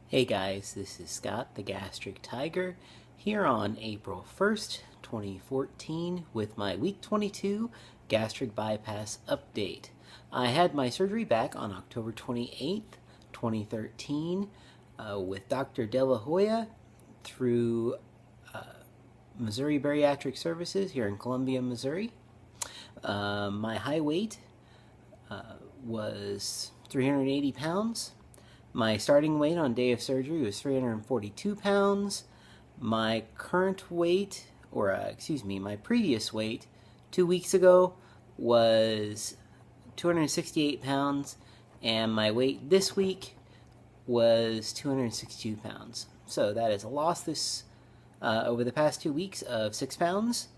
Hey guys, this is Scott, the Gastric Tiger, here on April 1st, 2014, with my Week 22 gastric bypass update. I had my surgery back on October 28th, 2013, with Dr. De La Hoya through Missouri Bariatric Services here in Columbia, Missouri. My high weight was 380 pounds. My starting weight on day of surgery was 342 pounds. My current weight, my previous weight 2 weeks ago was 268 pounds, and my weight this week was 262 pounds. So that is a loss over the past 2 weeks of 6 pounds,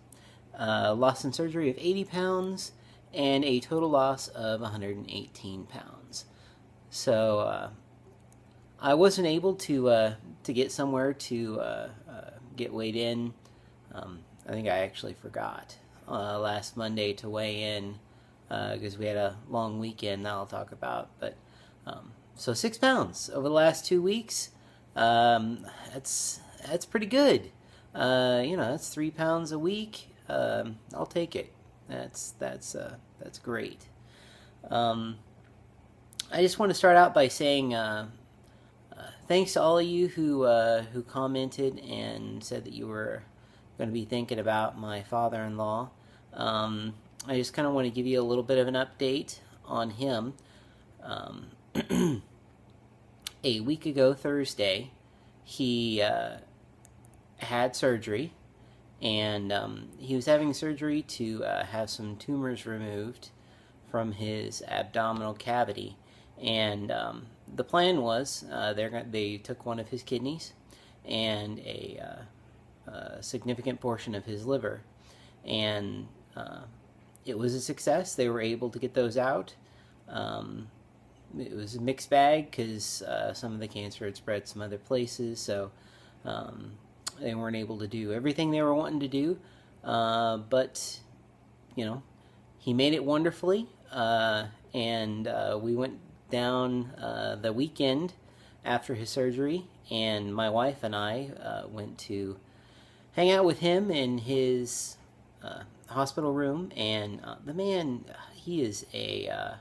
loss in surgery of 80 pounds, and a total loss of 118 pounds. So I wasn't able to get somewhere to get weighed in. I think I actually forgot last Monday to weigh in because we had a long weekend that I'll talk about. But so 6 pounds over the last 2 weeks. That's pretty good. That's 3 pounds a week. I'll take it. That's great. I just want to start out by saying thanks to all of you who commented and said that you were going to be thinking about my father-in-law. I just kind of want to give you a little bit of an update on him. A week ago Thursday, he had surgery, and he was having surgery to have some tumors removed from his abdominal cavity. And the plan was they took one of his kidneys and a significant portion of his liver, and it was a success. They were able to get those out. It was a mixed bag because some of the cancer had spread some other places, so they weren't able to do everything they were wanting to do. But he made it wonderfully, and we went down the weekend after his surgery, and my wife and I went to hang out with him in his hospital room. And the man, he's a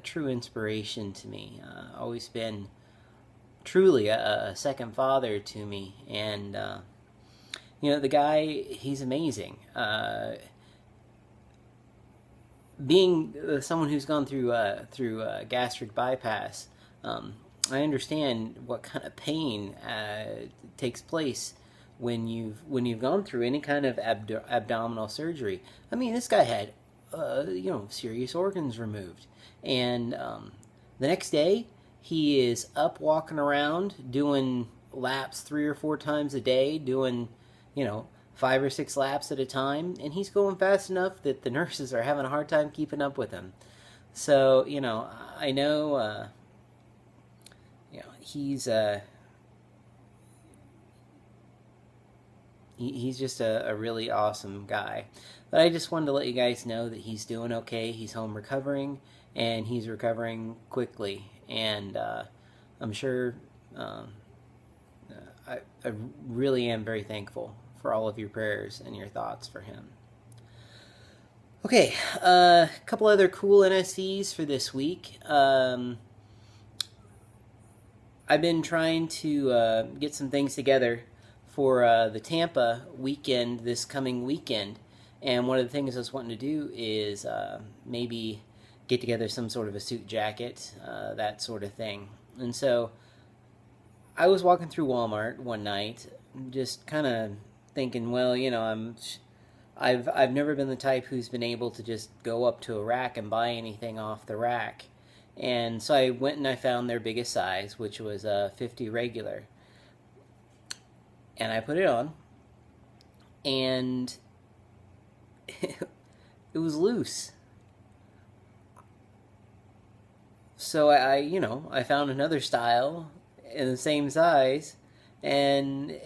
true inspiration to me. Always been truly a second father to me, and the guy, he's amazing. Being someone who's gone through gastric bypass, I understand what kind of pain takes place when you've gone through any kind of abdominal surgery. I mean, this guy had serious organs removed, and the next day he is up walking around doing laps 3 or 4 times a day, doing 5 or 6 laps at a time, and he's going fast enough that the nurses are having a hard time keeping up with him. So, I know, he's just a really awesome guy. But I just wanted to let you guys know that he's doing okay. He's home recovering, and he's recovering quickly. And I'm sure I really am very thankful for all of your prayers and your thoughts for him. Okay, a couple other cool NSVs for this week. I've been trying to get some things together for the Tampa weekend, this coming weekend. And one of the things I was wanting to do is maybe get together some sort of a suit jacket, that sort of thing. And so I was walking through Walmart one night, just kind of thinking, well, I've never been the type who's been able to just go up to a rack and buy anything off the rack. And so I went and I found their biggest size, which was a 50 regular. And I put it on, and it was loose. So I found another style in the same size, and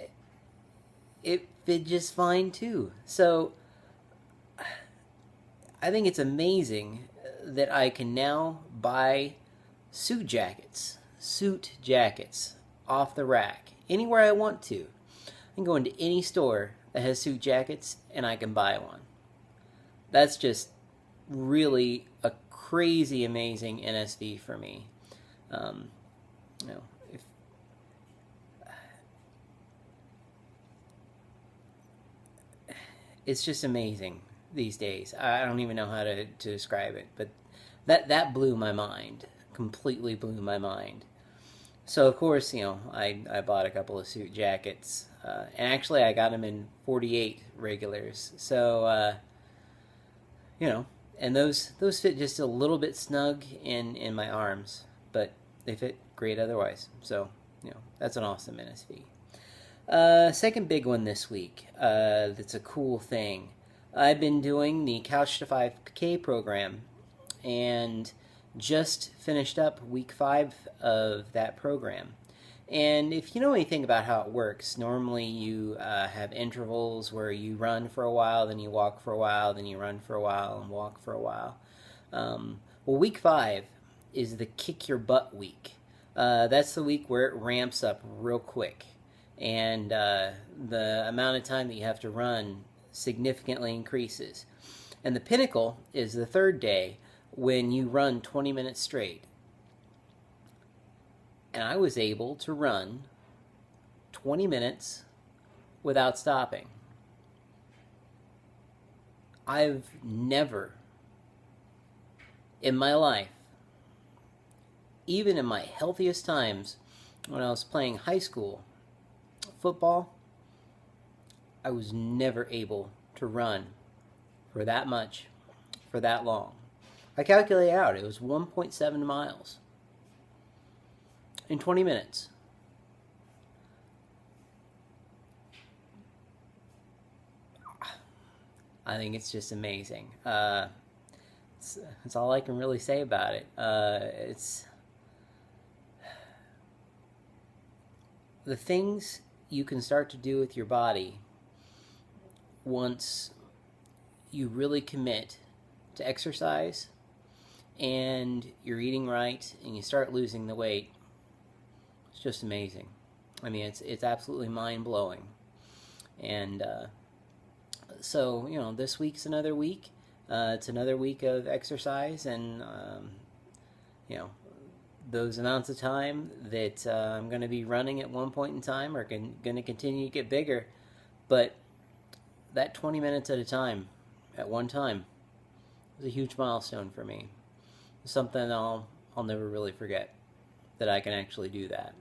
it fit just fine too. So I think it's amazing that I can now buy suit jackets. suit jackets off the rack anywhere I want to. I can go into any store that has suit jackets and I can buy one. That's just really a crazy amazing NSV for me. You know, if it's just amazing these days. I don't even know how to describe it, but that blew my mind. Completely blew my mind. So of course, you know, I bought a couple of suit jackets, and actually I got them in 48 regulars. So you know, and those fit just a little bit snug in my arms, but they fit great otherwise. So you know, that's an awesome NSV. Second big one this week. That's a cool thing. I've been doing the Couch to 5K program, and just finished up week 5 of that program. And if you know anything about how it works, normally you have intervals where you run for a while, then you walk for a while, then you run for a while, and walk for a while. Well, week 5 is the kick your butt week. That's the week where it ramps up real quick, and the amount of time that you have to run significantly increases. And the pinnacle is the third day when you run 20 minutes straight. And I was able to run 20 minutes without stopping. I've never in my life, even in my healthiest times when I was playing high school football, I was never able to run for that much, for that long. I calculated out, it was 1.7 miles in 20 minutes. I think it's just amazing. That's all I can really say about it. It's the things you can start to do with your body once you really commit to exercise and you're eating right and you start losing the weight. It's just amazing. I mean, it's absolutely mind-blowing. And so, you know, this week's another week. It's another week of exercise, and you know, those amounts of time that I'm going to be running at one point in time are going to continue to get bigger. But that 20 minutes at a time, at one time, was a huge milestone for me. Something I'll never really forget, that I can actually do that.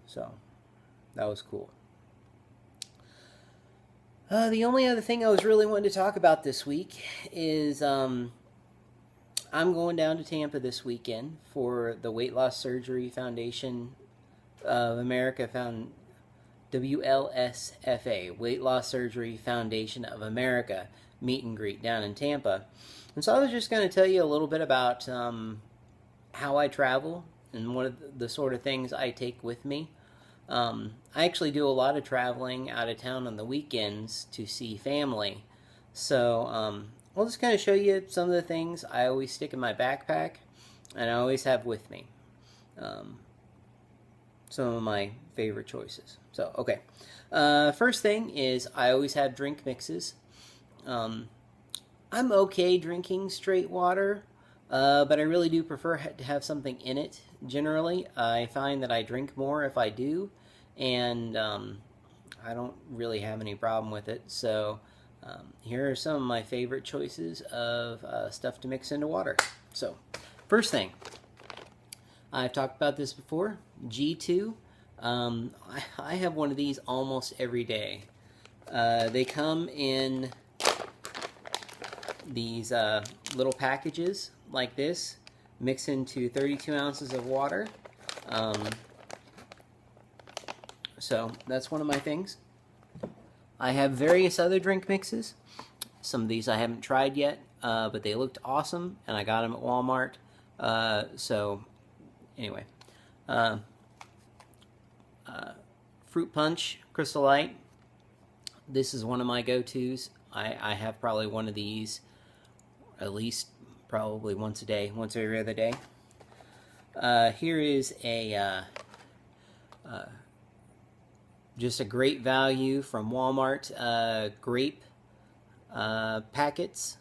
So that was cool. The only other thing I was really wanting to talk about this week is I'm going down to Tampa this weekend for the Weight Loss Surgery Foundation of America, WLSFA, Weight Loss Surgery Foundation of America meet and greet down in Tampa. And so I was just going to tell you a little bit about how I travel and what of the sort of things I take with me. I actually do a lot of traveling out of town on the weekends to see family. So I'll just kind of show you some of the things I always stick in my backpack and I always have with me. Some of my favorite choices. So, okay. First thing is I always have drink mixes. I'm okay drinking straight water, but I really do prefer to have something in it, generally. I find that I drink more if I do, and I don't really have any problem with it. So here are some of my favorite choices of stuff to mix into water. So, first thing, I've talked about this before, G2. I have one of these almost every day. They come in these little packages like this, mix into 32 ounces of water. So that's one of my things. I have various other drink mixes. Some of these I haven't tried yet, but they looked awesome, and I got them at Walmart. So anyway, Fruit Punch Crystal Light. This is one of my go-tos. I have probably one of these at least probably once a day, once every other day. Here is just a great value from Walmart. Grape packets.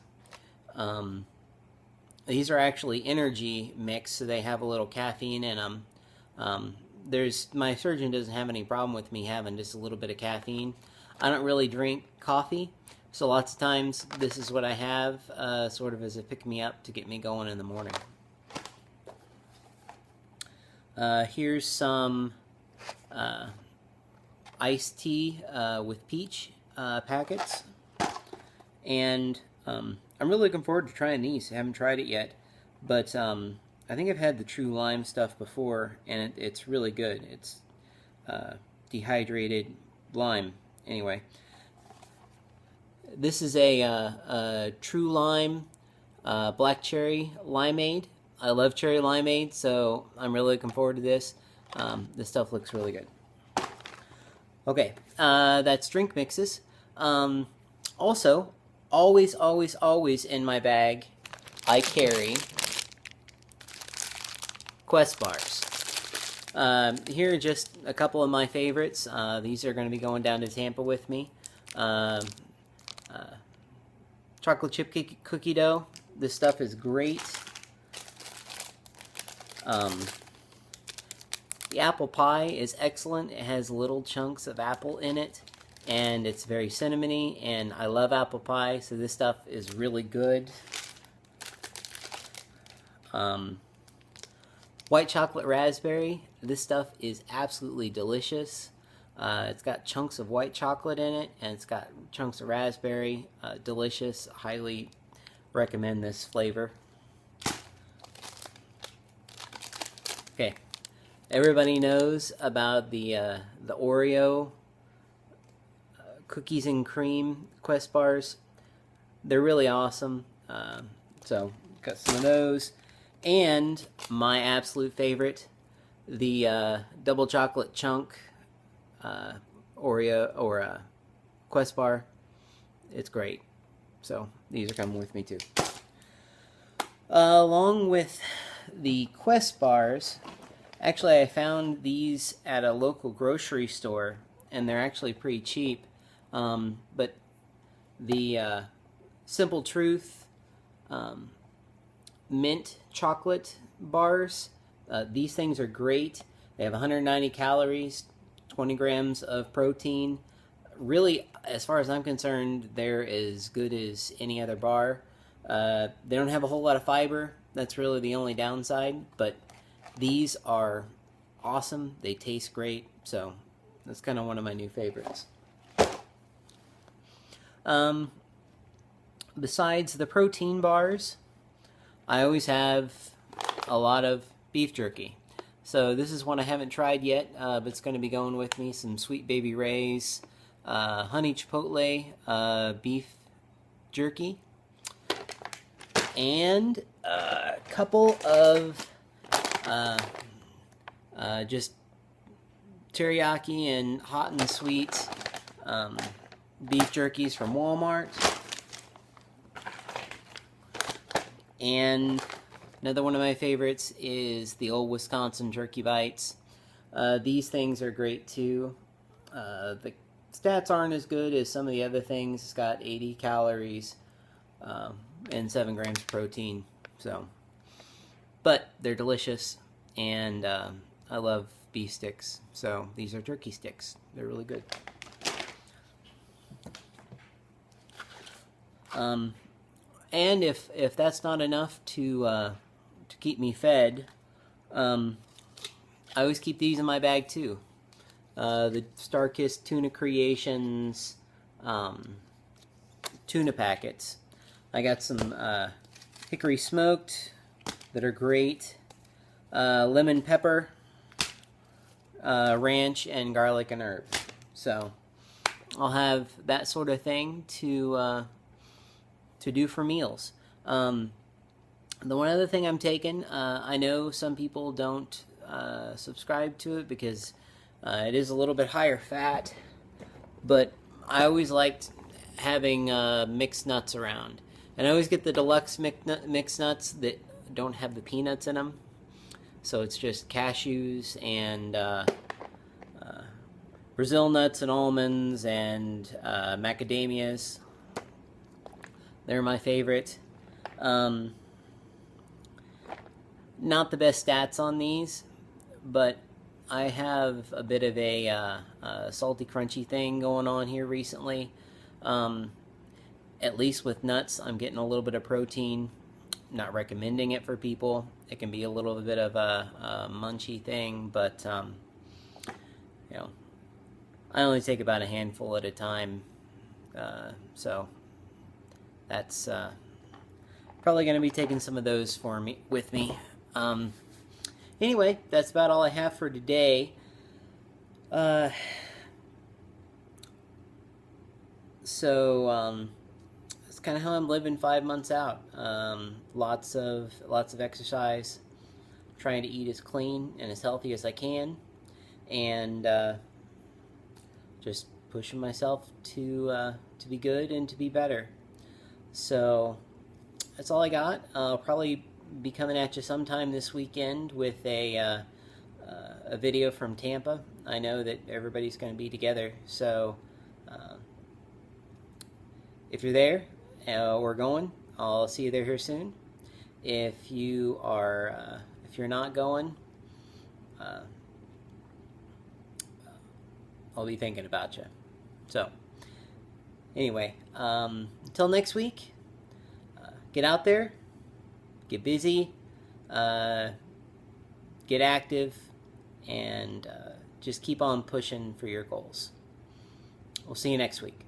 These are actually energy mix, so they have a little caffeine in them. My surgeon doesn't have any problem with me having just a little bit of caffeine. I don't really drink coffee, so lots of times this is what I have, sort of as a pick-me-up to get me going in the morning. Here's some iced tea with peach packets, and I'm really looking forward to trying these. I haven't tried it yet, but I think I've had the True Lime stuff before, and it's really good. It's dehydrated lime. Anyway, this is a True Lime black cherry limeade. I love cherry limeade, so I'm really looking forward to this. This stuff looks really good. Okay, that's drink mixes. Also, always in my bag, I carry Quest bars. Here are just a couple of my favorites. These are going to be going down to Tampa with me. Chocolate chip cookie dough. This stuff is great. The apple pie is excellent. It has little chunks of apple in it, and it's very cinnamony, and I love apple pie, so this stuff is really good. White chocolate raspberry. This stuff is absolutely delicious. It's got chunks of white chocolate in it, and it's got chunks of raspberry. Delicious. Highly recommend this flavor. Okay, everybody knows about the Oreo cookies and cream Quest bars. They're really awesome. So got some of those, and my absolute favorite, the double chocolate chunk Oreo or Quest bar. It's great. So these are coming with me too. Along with the Quest bars, actually I found these at a local grocery store, and they're actually pretty cheap. But the Simple Truth mint chocolate bars, these things are great. They have 190 calories, 20 grams of protein. Really, as far as I'm concerned, they're as good as any other bar. They don't have a whole lot of fiber. That's really the only downside, but these are awesome. They taste great, so that's kind of one of my new favorites. Besides the protein bars, I always have a lot of beef jerky. So this is one I haven't tried yet, but it's going to be going with me. Some Sweet Baby Ray's honey chipotle beef jerky, and a couple of just teriyaki and hot and sweet beef jerkies from Walmart. And another one of my favorites is the old Wisconsin Turkey Bites. These things are great too. The stats aren't as good as some of the other things. It's got 80 calories and 7 grams of protein. But they're delicious, and I love beef sticks. So these are turkey sticks. They're really good. And if that's not enough to keep me fed, I always keep these in my bag too. The Starkist Tuna Creations tuna packets. I got some hickory smoked that are great, lemon pepper, ranch, and garlic and herb. So I'll have that sort of thing to do for meals. The one other thing I'm taking, I know some people don't subscribe to it because it is a little bit higher fat, but I always liked having mixed nuts around. And I always get the deluxe mixed nuts that don't have the peanuts in them. So it's just cashews and Brazil nuts and almonds and macadamias. They're my favorite. Not the best stats on these, but I have a bit of a salty, crunchy thing going on here recently. At least with nuts, I'm getting a little bit of protein. Not recommending it for people. It can be a little bit of a munchy thing, but you know, I only take about a handful at a time, so that's probably going to be taking some of those with me. Anyway, that's about all I have for today. So that's kind of how I'm living 5 months out. Lots of exercise, trying to eat as clean and as healthy as I can, and just pushing myself to be good and to be better. So that's all I got. I'll probably be coming at you sometime this weekend with a video from Tampa. I know that everybody's going to be together, so if you're there or going, I'll see you there here soon. If you're not going, I'll be thinking about you. So anyway, until next week, get out there, get busy, get active, and just keep on pushing for your goals. We'll see you next week.